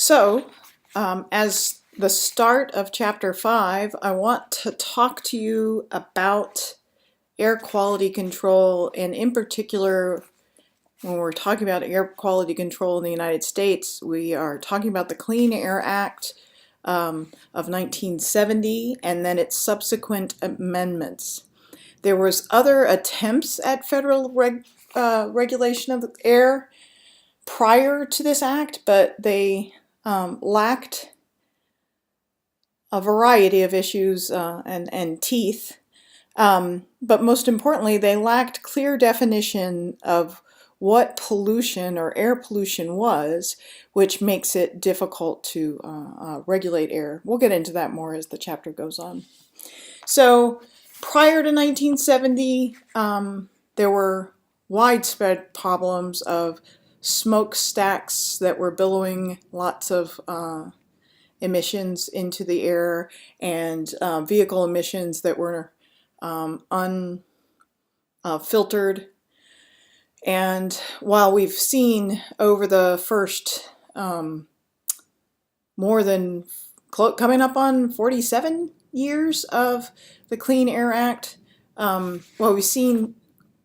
So, as the start of Chapter 5, I want to talk to you about air quality control, and in particular, when we're talking about air quality control in the United States, we are talking about the Clean Air Act of 1970 and then its subsequent amendments. There was other attempts at federal regulation of the air prior to this act, but they lacked a variety of issues and teeth. But most importantly, they lacked clear definition of what pollution or air pollution was, which makes it difficult to regulate air. We'll get into that more as the chapter goes on. So prior to 1970, there were widespread problems of smokestacks that were billowing lots of emissions into the air, and vehicle emissions that were unfiltered. And while we've seen over the first more than coming up on 47 years of the Clean Air Act, well, we've seen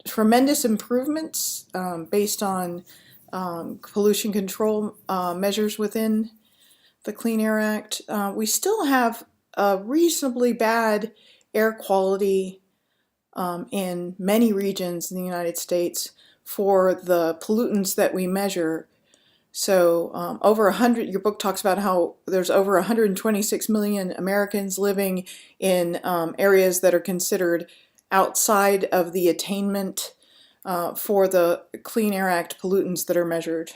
tremendous improvements based on pollution control measures within the Clean Air Act. We still have a reasonably bad air quality in many regions in the United States for the pollutants that we measure. So over 100, your book talks about how there's over 126 million Americans living in areas that are considered outside of the attainment for the Clean Air Act pollutants that are measured.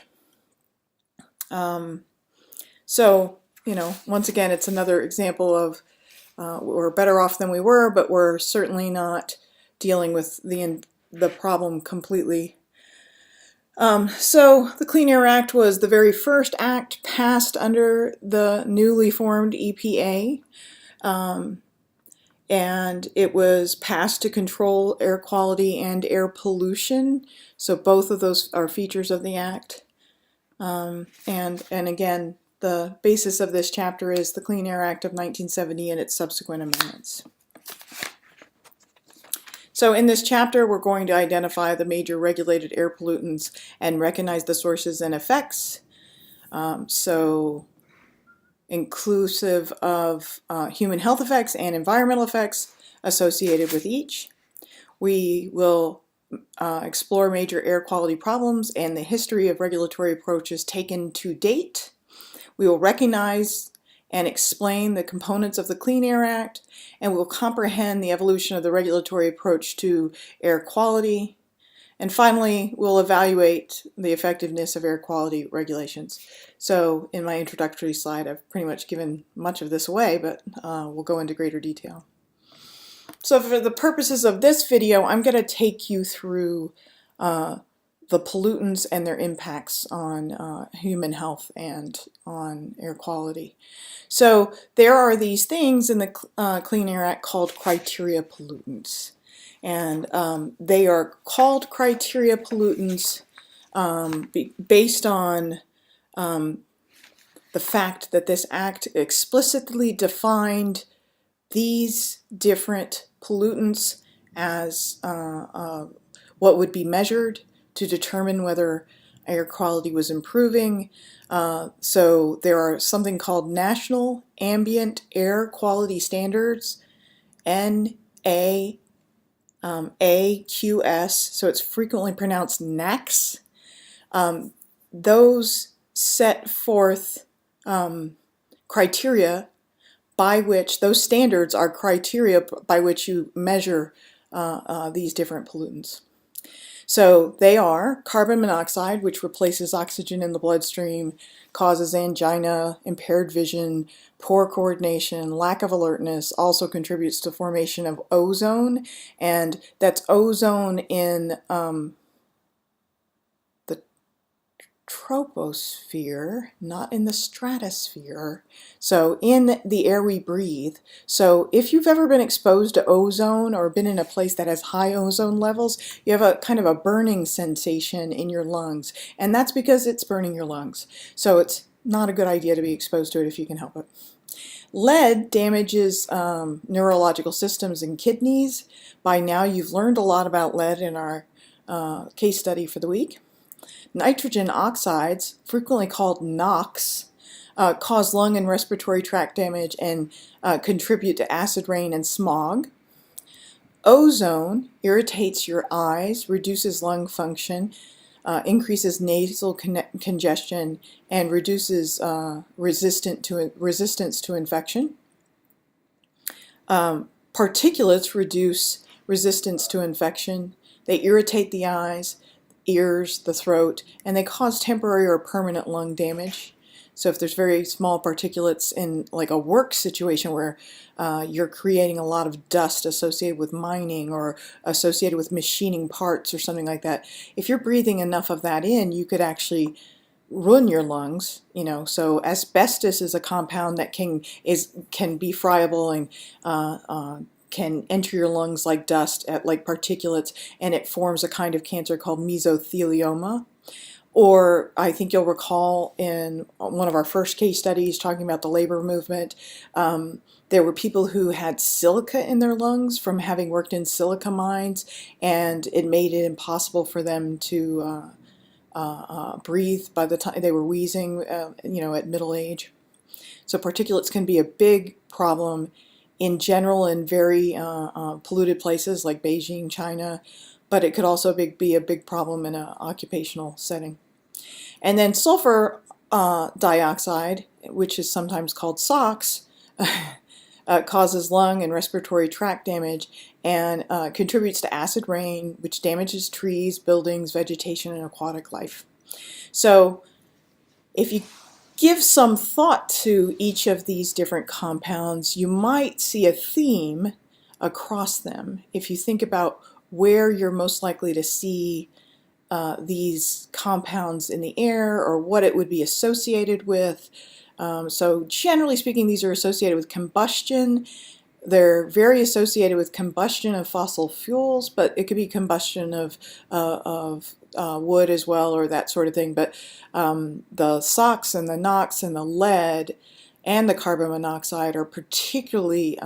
So, once again, it's another example of we're better off than we were, but we're certainly not dealing with the problem completely. So the Clean Air Act was the very first act passed under the newly formed EPA. And it was passed to control air quality and air pollution. So both of those are features of the act. And again, the basis of this chapter is the Clean Air Act of 1970 and its subsequent amendments. So in this chapter, we're going to identify the major regulated air pollutants and recognize the sources and effects. So inclusive of human health effects and environmental effects associated with each. We will explore major air quality problems and the history of regulatory approaches taken to date. We will recognize and explain the components of the Clean Air Act, and we'll comprehend the evolution of the regulatory approach to air quality. And finally, we'll evaluate the effectiveness of air quality regulations. So in my introductory slide, I've pretty much given much of this away, but we'll go into greater detail. So for the purposes of this video, I'm going to take you through the pollutants and their impacts on human health and on air quality. So there are these things in the Clean Air Act called criteria pollutants. And they are called criteria pollutants based on the fact that this act explicitly defined these different pollutants as what would be measured to determine whether air quality was improving. So there are something called National Ambient Air Quality Standards, NAAQS, so it's frequently pronounced NAQS. Those set forth criteria by which, those standards are criteria by which you measure these different pollutants. So they are carbon monoxide, which replaces oxygen in the bloodstream, causes angina, impaired vision, poor coordination, lack of alertness, also contributes to formation of ozone, and that's ozone in the troposphere, not in the stratosphere, so in the air we breathe. So if you've ever been exposed to ozone or been in a place that has high ozone levels, you have a kind of a burning sensation in your lungs, and that's because it's burning your lungs. So it's not a good idea to be exposed to it if you can help it. Lead damages neurological systems and kidneys. By now you've learned a lot about lead in our case study for the week. Nitrogen oxides, frequently called NOx, cause lung and respiratory tract damage and contribute to acid rain and smog. Ozone irritates your eyes, reduces lung function, increases nasal congestion, and reduces resistance to infection. Particulates reduce resistance to infection. They irritate the eyes, ears, the throat, and they cause temporary or permanent lung damage. So if there's very small particulates in like a work situation where you're creating a lot of dust associated with mining or associated with machining parts or something like that, if you're breathing enough of that in, you could actually ruin your lungs. So asbestos is a compound that can be friable and can enter your lungs like dust, like particulates, and it forms a kind of cancer called mesothelioma. Or I think you'll recall in one of our first case studies talking about the labor movement, there were people who had silica in their lungs from having worked in silica mines, and it made it impossible for them to breathe by the time they were wheezing, at middle age. So particulates can be a big problem in general in very polluted places like Beijing, China, but it could also be a big problem in an occupational setting. And then sulfur dioxide, which is sometimes called SOx, causes lung and respiratory tract damage and contributes to acid rain, which damages trees, buildings, vegetation, and aquatic life. So if you give some thought to each of these different compounds, you might see a theme across them. If you think about where you're most likely to see these compounds in the air or what it would be associated with. So generally speaking, these are associated with combustion. They're very associated with combustion of fossil fuels, but it could be combustion of wood as well, or that sort of thing. But the SOx and the NOx and the lead and the carbon monoxide are particularly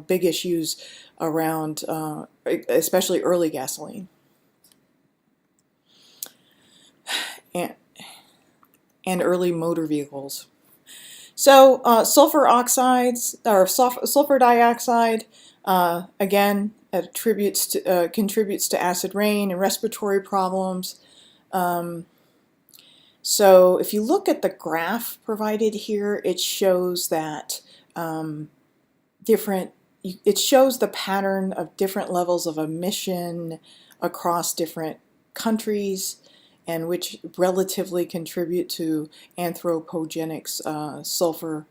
big issues around, especially early gasoline. And early motor vehicles. So sulfur oxides or sulfur dioxide again contributes to acid rain and respiratory problems. So if you look at the graph provided here, it shows that it shows the pattern of different levels of emission across different countries, and which relatively contribute to anthropogenic sulfur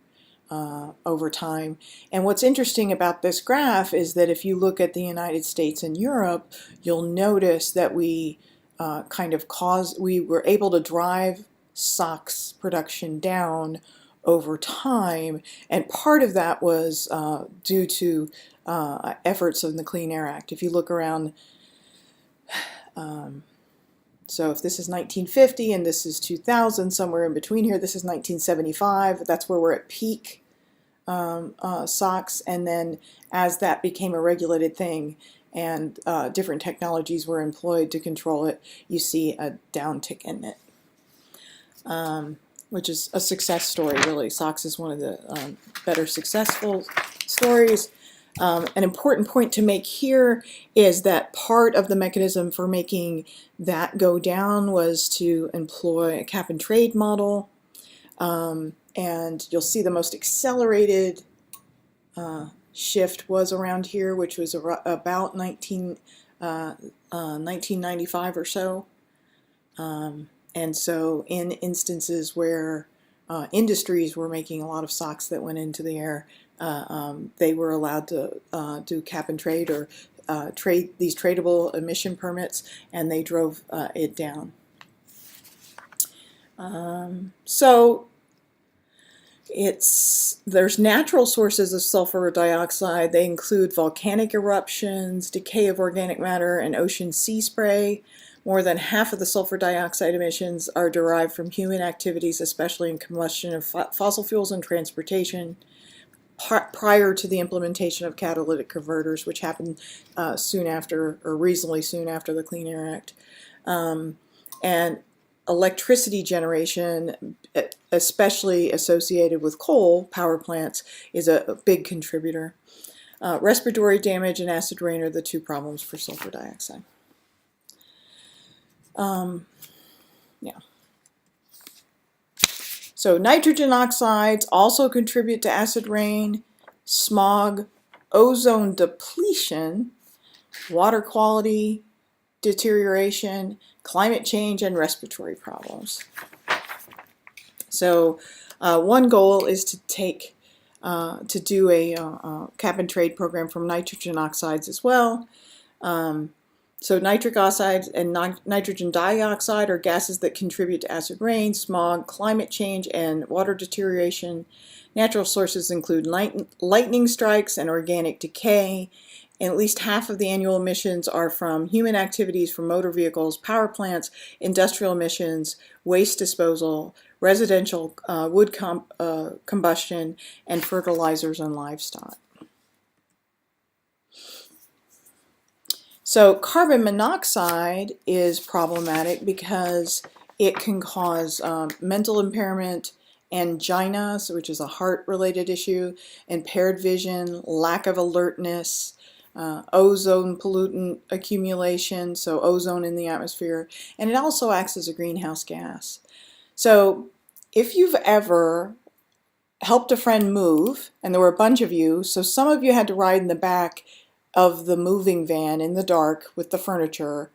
over time. And what's interesting about this graph is that if you look at the United States and Europe, you'll notice that we were able to drive SOx production down over time, and part of that was due to efforts of the Clean Air Act. If you look around, so if this is 1950 and this is 2000, somewhere in between here, this is 1975. That's where we're at peak SOx. And then as that became a regulated thing and different technologies were employed to control it, you see a downtick in it, which is a success story, really. SOx is one of the better successful stories. An important point to make here is that part of the mechanism for making that go down was to employ a cap and trade model. And you'll see the most accelerated shift was around here, which was about 1995 or so. And so in instances where industries were making a lot of SOx that went into the air, they were allowed to do cap and trade or trade these tradable emission permits, and they drove it down. So there's natural sources of sulfur dioxide. They include volcanic eruptions, decay of organic matter, and ocean sea spray. More than half of the sulfur dioxide emissions are derived from human activities, especially in combustion of fossil fuels and transportation, prior to the implementation of catalytic converters, which happened soon after, or reasonably soon after the Clean Air Act. And electricity generation, especially associated with coal power plants, is a big contributor. Respiratory damage and acid rain are the two problems for sulfur dioxide. Yeah. So nitrogen oxides also contribute to acid rain, smog, ozone depletion, water quality deterioration, climate change, and respiratory problems. So one goal is to do a cap and trade program from nitrogen oxides as well. So nitric oxides and nitrogen dioxide are gases that contribute to acid rain, smog, climate change, and water deterioration. Natural sources include lightning strikes and organic decay, and at least half of the annual emissions are from human activities from motor vehicles, power plants, industrial emissions, waste disposal, residential wood combustion, and fertilizers and livestock. So carbon monoxide is problematic because it can cause mental impairment, angina, which is a heart-related issue, impaired vision, lack of alertness, ozone pollutant accumulation, so ozone in the atmosphere, and it also acts as a greenhouse gas. So if you've ever helped a friend move, and there were a bunch of you, so some of you had to ride in the back of the moving van in the dark with the furniture,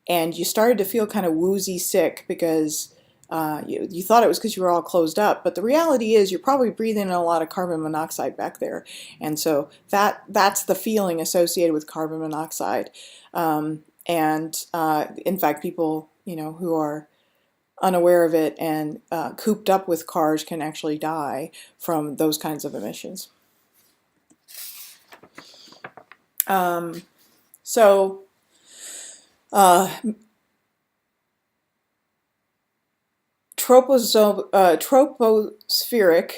and you started to feel kind of woozy sick because you thought it was because you were all closed up, but the reality is you're probably breathing in a lot of carbon monoxide back there, and so that's the feeling associated with carbon monoxide. In fact, people who are unaware of it and cooped up with cars can actually die from those kinds of emissions. Tropospheric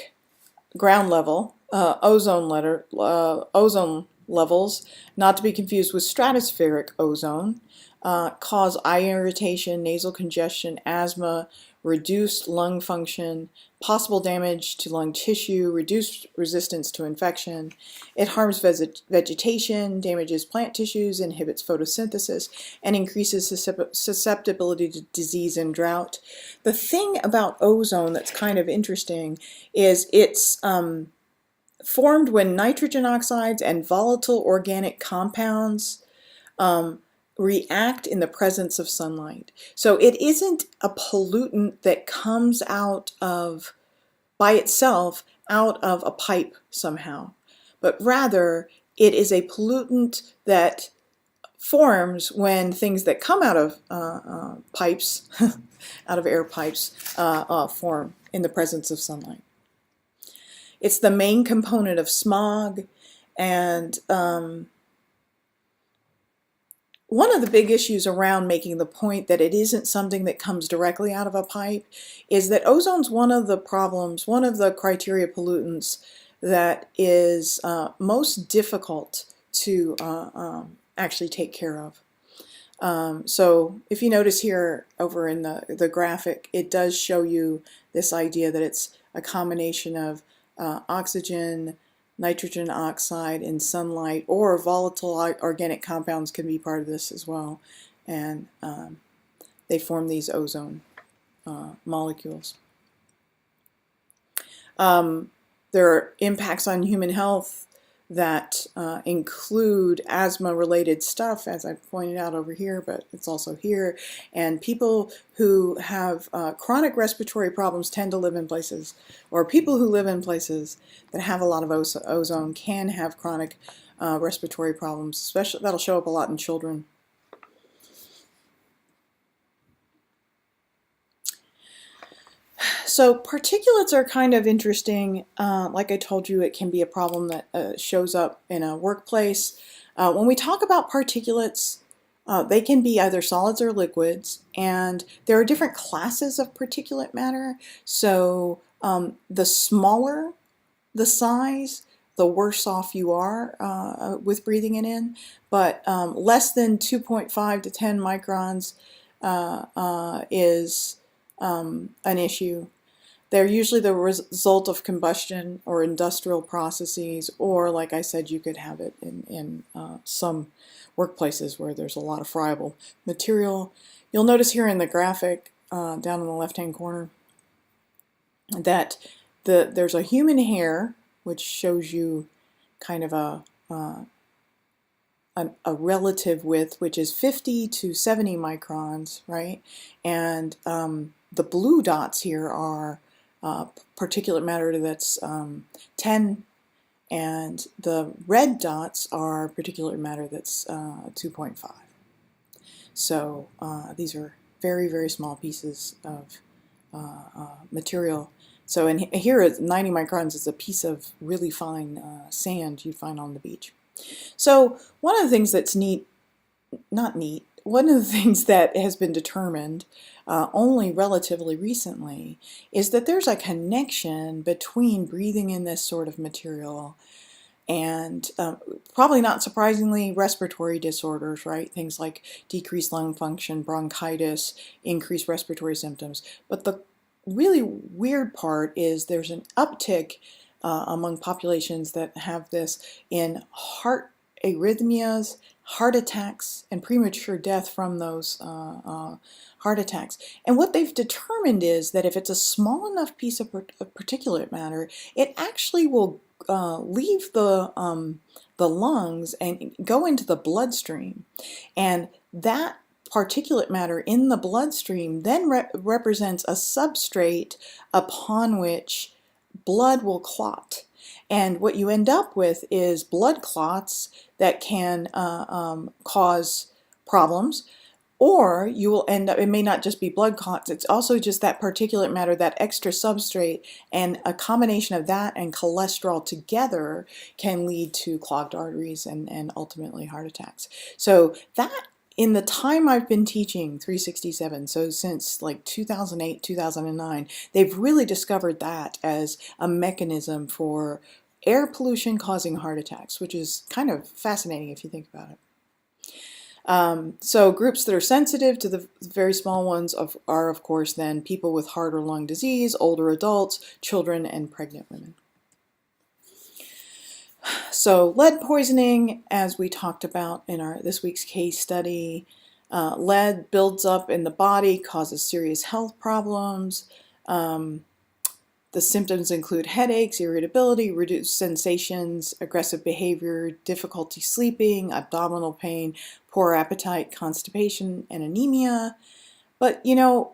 ground level, ozone levels, not to be confused with stratospheric ozone, cause eye irritation, nasal congestion, asthma, reduced lung function, possible damage to lung tissue, reduced resistance to infection. It harms vegetation, damages plant tissues, inhibits photosynthesis, and increases susceptibility to disease and drought. The thing about ozone that's kind of interesting is it's formed when nitrogen oxides and volatile organic compounds react in the presence of sunlight. So it isn't a pollutant that comes out of, by itself, out of a pipe somehow, but rather it is a pollutant that forms when things that come out of pipes, out of air pipes, form in the presence of sunlight. It's the main component of smog, and one of the big issues around making the point that it isn't something that comes directly out of a pipe is that ozone's one of the problems, one of the criteria pollutants that is most difficult to actually take care of. So if you notice here over in the graphic, it does show you this idea that it's a combination of oxygen, nitrogen oxide, and sunlight, or volatile organic compounds can be part of this as well, and they form these ozone molecules. There are impacts on human health that include asthma-related stuff, as I pointed out over here, but it's also here. And people who have chronic respiratory problems tend to live in places, or people who live in places that have a lot of ozone can have chronic respiratory problems, especially that'll show up a lot in children. So particulates are kind of interesting. Like I told you, it can be a problem that shows up in a workplace. When we talk about particulates, They can be either solids or liquids, and there are different classes of particulate matter. So the smaller the size, the worse off you are with breathing it in. But less than 2.5 to 10 microns is an issue. They're usually the result of combustion or industrial processes, or like I said, you could have it in some workplaces where there's a lot of friable material. You'll notice here in the graphic down in the left-hand corner that there's a human hair, which shows you kind of a relative width, which is 50 to 70 microns, right? And the blue dots here are particulate matter that's 10, and the red dots are particulate matter that's 2.5. So these are very, very small pieces of material. So here at 90 microns is a piece of really fine sand you'd find on the beach. So one of the things that's one of the things that has been determined only relatively recently is that there's a connection between breathing in this sort of material and probably not surprisingly, respiratory disorders, right? Things like decreased lung function, bronchitis, increased respiratory symptoms. But the really weird part is there's an uptick among populations that have this in heart arrhythmias, heart attacks, and premature death from those heart attacks. And what they've determined is that if it's a small enough piece of particulate matter, it actually will leave the lungs and go into the bloodstream. And that particulate matter in the bloodstream then represents a substrate upon which blood will clot. And what you end up with is blood clots that can cause problems, or you will end up, it may not just be blood clots, it's also just that particulate matter, that extra substrate, and a combination of that and cholesterol together can lead to clogged arteries and ultimately heart attacks. So that, in the time I've been teaching 367, so since like 2008, 2009, they've really discovered that as a mechanism for air pollution causing heart attacks, which is kind of fascinating if you think about it. So groups that are sensitive to the very small ones are, of course, then people with heart or lung disease, older adults, children, and pregnant women. So lead poisoning, as we talked about in this week's case study, lead builds up in the body, causes serious health problems. The symptoms include headaches, irritability, reduced sensations, aggressive behavior, difficulty sleeping, abdominal pain, poor appetite, constipation, and anemia. But, you know,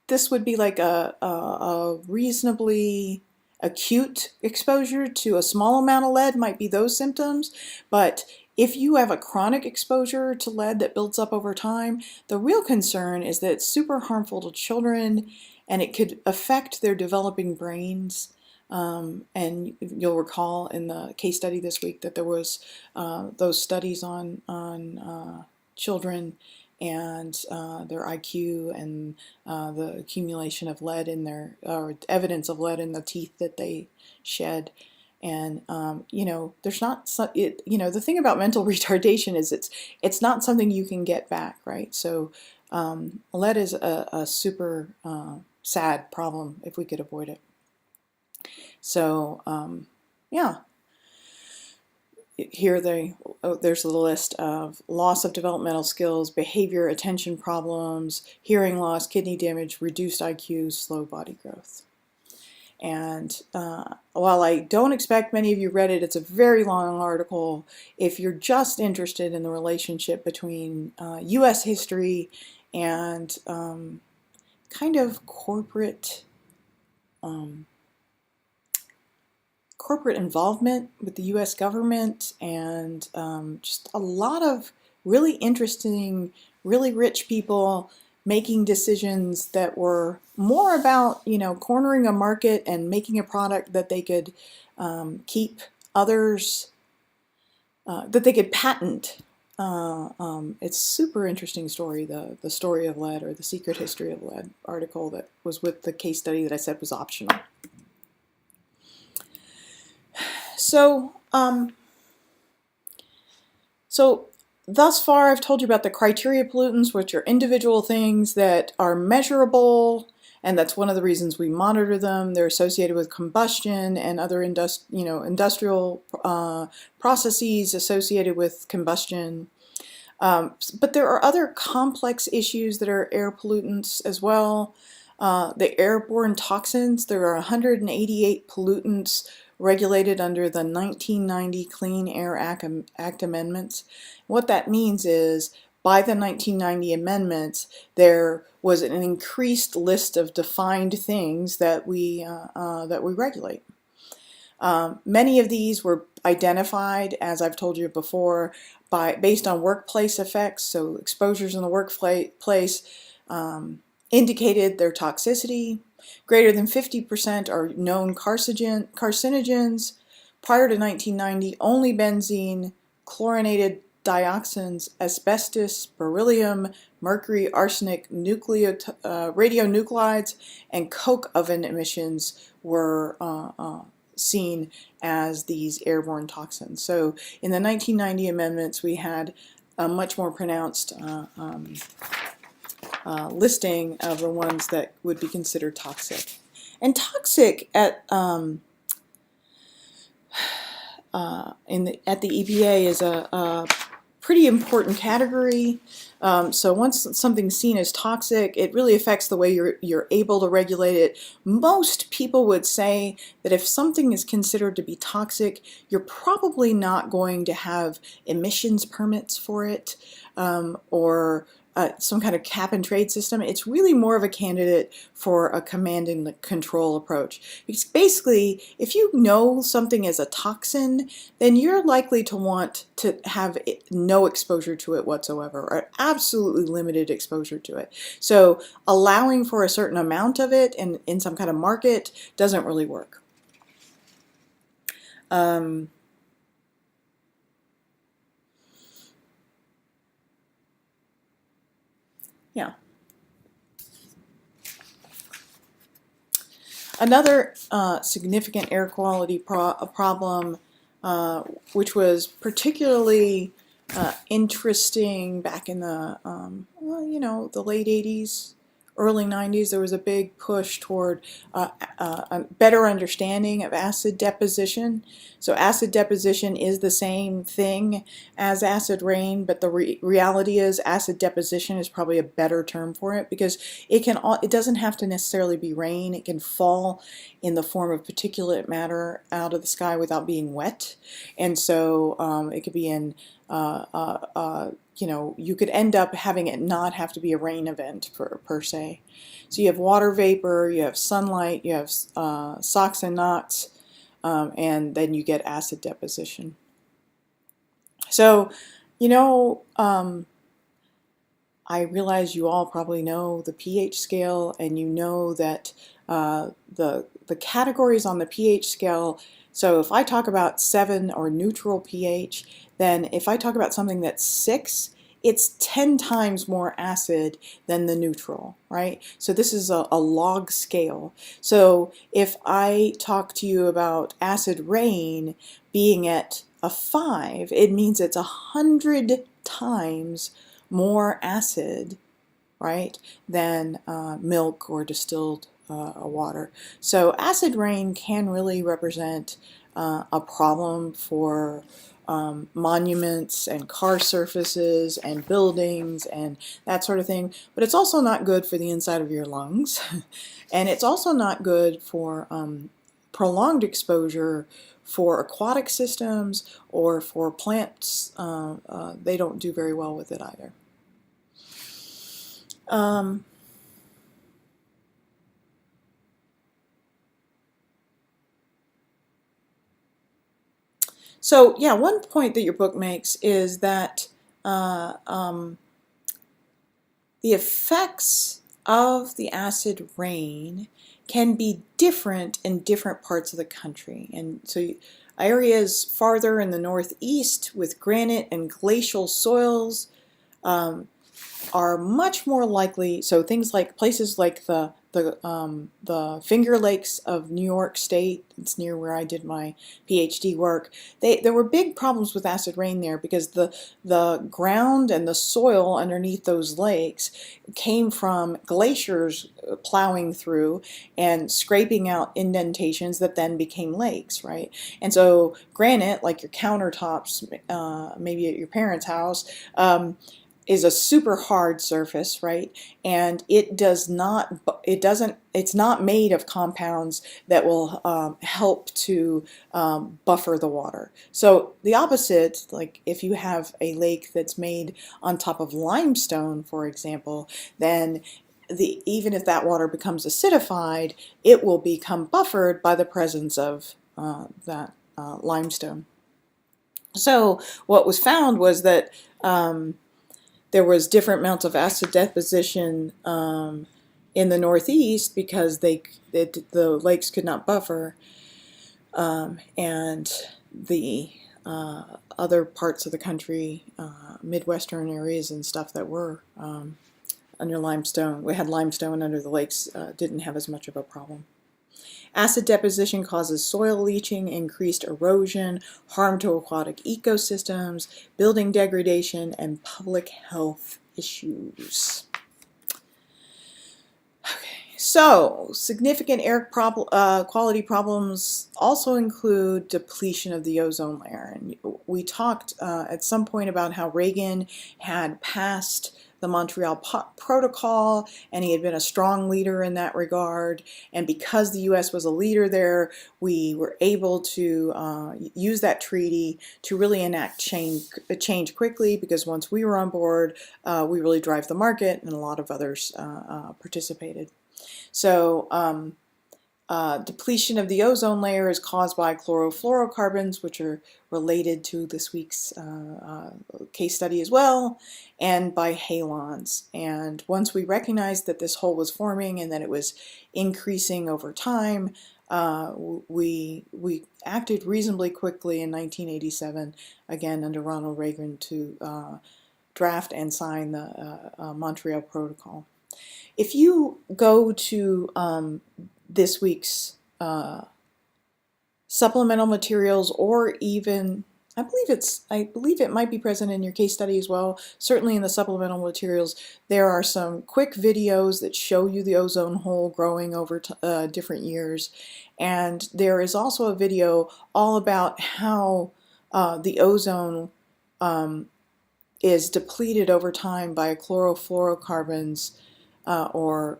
this would be like a reasonably acute exposure to a small amount of lead might be those symptoms. But if you have a chronic exposure to lead that builds up over time, the real concern is that it's super harmful to children, and it could affect their developing brains. And you'll recall in the case study this week that there was those studies on children and their IQ and the accumulation of lead in their, or evidence of lead in the teeth that they shed. And you know, there's not you know, the thing about mental retardation is it's not something you can get back, right? So lead is a super sad problem if we could avoid it. So yeah, here there's the list of loss of developmental skills, behavior, attention problems, hearing loss, kidney damage, reduced IQ, slow body growth. And while I don't expect many of you read it, it's a very long article. If you're just interested in the relationship between U.S. history and kind of corporate involvement with the U.S. government, and just a lot of really interesting, really rich people making decisions that were more about, you know, cornering a market and making a product that they could keep others, that they could patent It's a super interesting story, the story of lead, or the secret history of lead article that was with the case study that I said was optional. So, thus far I've told you about the criteria pollutants, which are individual things that are measurable, and that's one of the reasons we monitor them. They're associated with combustion and other industrial processes associated with combustion. But there are other complex issues that are air pollutants as well. The airborne toxins, there are 188 pollutants regulated under the 1990 Clean Air Act amendments. What that means is, by the 1990 amendments, there was an increased list of defined things that we regulate. Many of these were identified, as I've told you before, based on workplace effects. So exposures in the workplace indicated their toxicity. Greater than 50% are known carcinogens. Prior to 1990, only benzene, chlorinated dioxins, asbestos, beryllium, mercury, arsenic, radionuclides, and coke oven emissions were seen as these airborne toxins. So in the 1990 amendments, we had a much more pronounced listing of the ones that would be considered toxic. And toxic at the EPA is a pretty important category. So once something's seen as toxic, it really affects the way you're able to regulate it. Most people would say that if something is considered to be toxic, you're probably not going to have emissions permits for it, or some kind of cap and trade system. It's really more of a candidate for a command and control approach. Because basically, if you know something is a toxin, then you're likely to want to have no exposure to it whatsoever, or absolutely limited exposure to it. So allowing for a certain amount of it in some kind of market doesn't really work. Yeah. Another significant air quality problem, which was particularly interesting back in the the late 80s, early 90s, there was a big push toward a better understanding of acid deposition. So acid deposition is the same thing as acid rain, but the reality is acid deposition is probably a better term for it, because it doesn't have to necessarily be rain. It can fall in the form of particulate matter out of the sky without being wet, and so it could be in you could end up having it not have to be a rain event per se. So you have water vapor, you have sunlight, you have SOx and NOx, and then you get acid deposition. So, I realize you all probably know the pH scale, and you know that the categories on the pH scale. So if I talk about 7 or neutral pH, then if I talk about something that's 6, it's 10 times more acid than the neutral, right? So this is a log scale. So if I talk to you about acid rain being at a 5, it means it's 100 times more acid, right, than milk or distilled water. So acid rain can really represent a problem for monuments and car surfaces and buildings and that sort of thing, but it's also not good for the inside of your lungs, and it's also not good for prolonged exposure for aquatic systems or for plants. They don't do very well with it either. So yeah, one point that your book makes is that the effects of the acid rain can be different in different parts of the country. And so Areas farther in the northeast with granite and glacial soils are much more likely. So things like places like the Finger Lakes of New York State, it's near where I did my PhD work. There were big problems with acid rain there because the ground and the soil underneath those lakes came from glaciers plowing through and scraping out indentations that then became lakes, right? And so granite, like your countertops, maybe at your parents' house, is a super hard surface, right? And it's not made of compounds that will help to buffer the water. So the opposite, like if you have a lake that's made on top of limestone, for example, then even if that water becomes acidified, it will become buffered by the presence of that limestone. So what was found was that there was different amounts of acid deposition in the Northeast because the lakes could not buffer, and the other parts of the country, Midwestern areas and stuff that were under limestone, we had limestone under the lakes, didn't have as much of a problem. Acid deposition causes soil leaching, increased erosion, harm to aquatic ecosystems, building degradation, and public health issues. Okay, so significant air quality problems also include depletion of the ozone layer. And we talked at some point about how Reagan had passed the Montreal Protocol, and he had been a strong leader in that regard. And because the U.S. was a leader there, we were able to use that treaty to really enact change quickly, because once we were on board, we really drive the market, and a lot of others participated. So depletion of the ozone layer is caused by chlorofluorocarbons, which are related to this week's case study as well, and by halons. And once we recognized that this hole was forming and that it was increasing over time, we acted reasonably quickly in 1987, again under Ronald Reagan, to draft and sign the Montreal Protocol. If you go to this week's supplemental materials, or even I believe it might be present in your case study as well. Certainly in the supplemental materials, there are some quick videos that show you the ozone hole growing over different years, and there is also a video all about how the ozone is depleted over time by chlorofluorocarbons or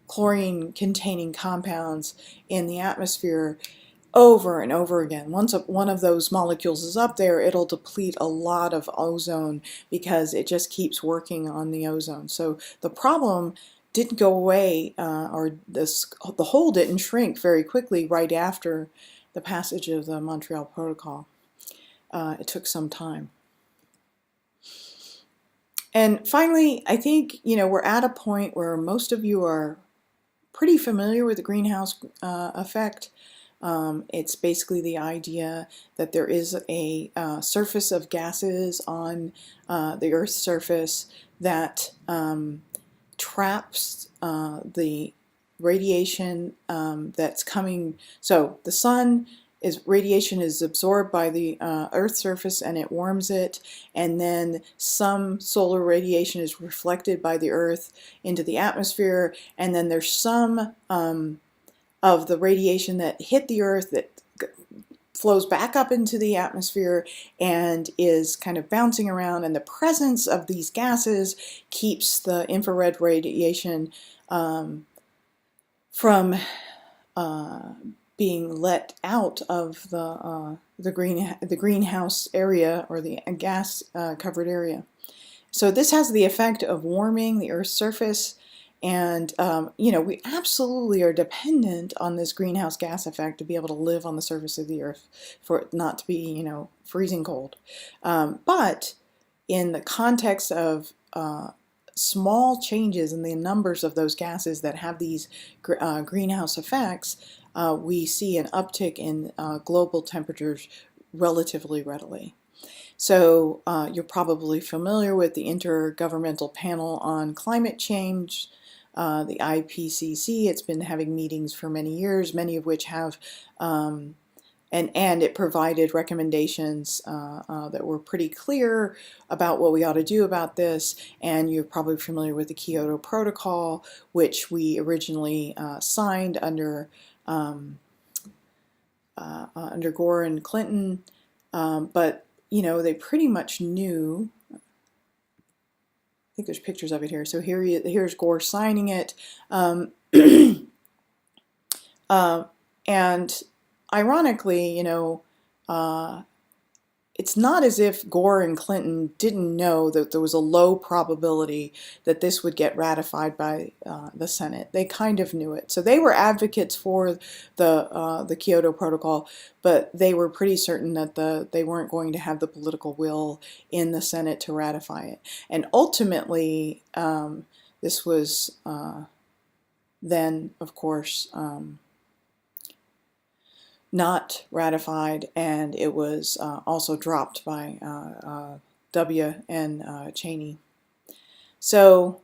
chlorine-containing compounds in the atmosphere over and over again. Once one of those molecules is up there, it'll deplete a lot of ozone because it just keeps working on the ozone. So the problem didn't go away, or the hole didn't shrink very quickly right after the passage of the Montreal Protocol. It took some time. And finally, I think we're at a point where most of you are pretty familiar with the greenhouse effect. It's basically the idea that there is a surface of gases on the Earth's surface that traps the radiation that's coming. So the sun radiation is absorbed by the Earth's surface and it warms it, and then some solar radiation is reflected by the Earth into the atmosphere, and then there's some of the radiation that hit the Earth that flows back up into the atmosphere and is kind of bouncing around, and the presence of these gases keeps the infrared radiation from being let out of the greenhouse area, or the gas covered area. So this has the effect of warming the Earth's surface, and we absolutely are dependent on this greenhouse gas effect to be able to live on the surface of the Earth, for it not to be freezing cold. But in the context of small changes in the numbers of those gases that have these greenhouse effects, we see an uptick in global temperatures relatively readily. So you're probably familiar with the Intergovernmental Panel on Climate Change, the IPCC. It's been having meetings for many years, many of which have, and it provided recommendations that were pretty clear about what we ought to do about this. And you're probably familiar with the Kyoto Protocol, which we originally signed under Gore and Clinton, but you know, they pretty much knew. I think there's pictures of it here. So here's Gore signing it. And ironically, you know, it's not as if Gore and Clinton didn't know that there was a low probability that this would get ratified by the Senate. They kind of knew it. So they were advocates for the Kyoto Protocol, but they were pretty certain that they weren't going to have the political will in the Senate to ratify it. And ultimately, this was then, of course, not ratified, and it was also dropped by W. and Cheney. So,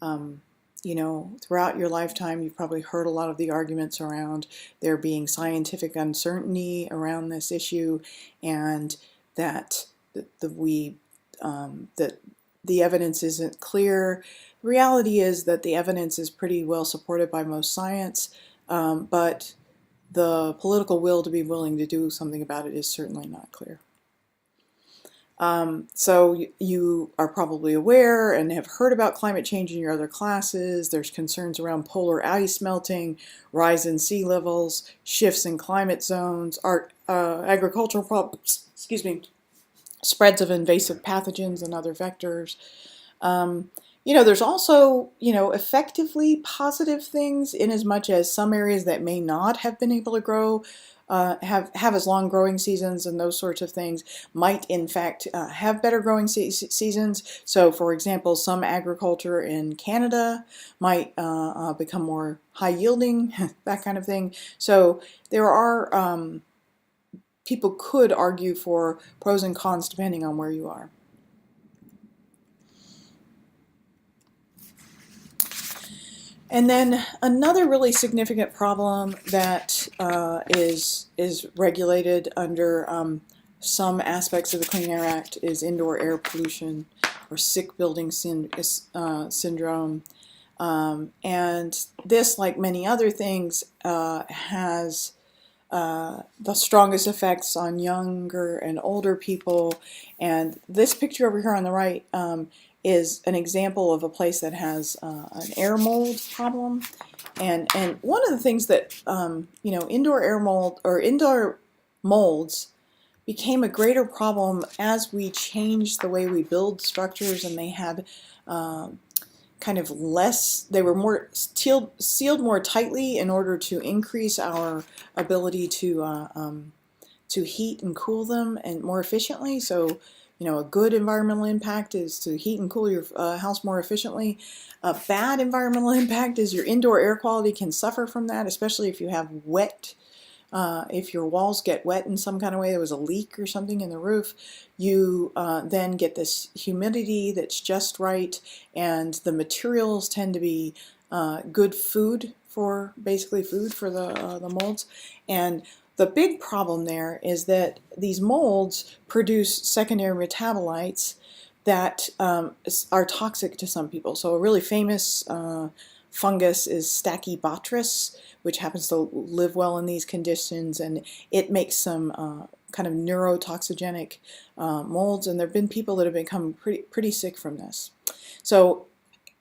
you know, throughout your lifetime, you've probably heard a lot of the arguments around there being scientific uncertainty around this issue, and that the evidence isn't clear. The reality is that the evidence is pretty well supported by most science, but the political will to be willing to do something about it is certainly not clear. So you are probably aware and have heard about climate change in your other classes. There's concerns around polar ice melting, rise in sea levels, shifts in climate zones, agricultural problems, excuse me, spreads of invasive pathogens and other vectors. You know, there's also, you know, effectively positive things in as much as some areas that may not have been able to grow, have as long growing seasons and those sorts of things might in fact have better growing seasons. So for example, some agriculture in Canada might become more high yielding, that kind of thing. So there are, people could argue for pros and cons depending on where you are. And then another really significant problem that is regulated under some aspects of the Clean Air Act is indoor air pollution, or sick building syndrome. And this, like many other things, has the strongest effects on younger and older people. And this picture over here on the right is an example of a place that has an air mold problem. And one of the things that, you know, indoor air mold or indoor molds became a greater problem as we changed the way we build structures, and they had kind of less, they were more sealed more tightly in order to increase our ability to heat and cool them and more efficiently. So, you know, a good environmental impact is to heat and cool your house more efficiently. A bad environmental impact is your indoor air quality can suffer from that, especially if you have wet, if your walls get wet in some kind of way, there was a leak or something in the roof, you then get this humidity that's just right, and the materials tend to be good food for, basically food for the molds. And the big problem there is that these molds produce secondary metabolites that are toxic to some people. So a really famous fungus is Stachybotrys, which happens to live well in these conditions, and it makes some kind of neurotoxigenic molds, and there have been people that have become pretty sick from this. So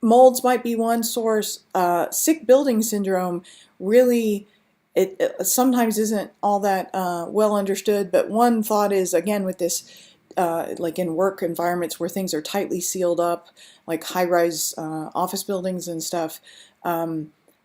molds might be one source. Sick building syndrome really, it sometimes isn't all that well understood, but one thought is, again, with this, like in work environments where things are tightly sealed up, like high-rise office buildings and stuff,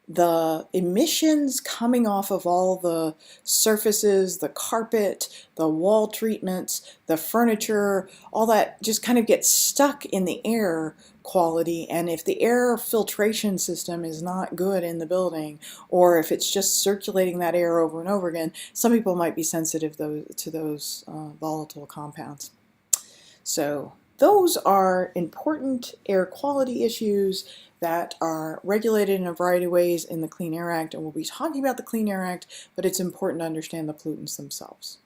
the emissions coming off of all the surfaces, the carpet, the wall treatments, the furniture, all that just kind of gets stuck in the air quality, and if the air filtration system is not good in the building, or if it's just circulating that air over and over again, some people might be sensitive to those volatile compounds. So those are important air quality issues that are regulated in a variety of ways in the Clean Air Act, and we'll be talking about the Clean Air Act, but it's important to understand the pollutants themselves.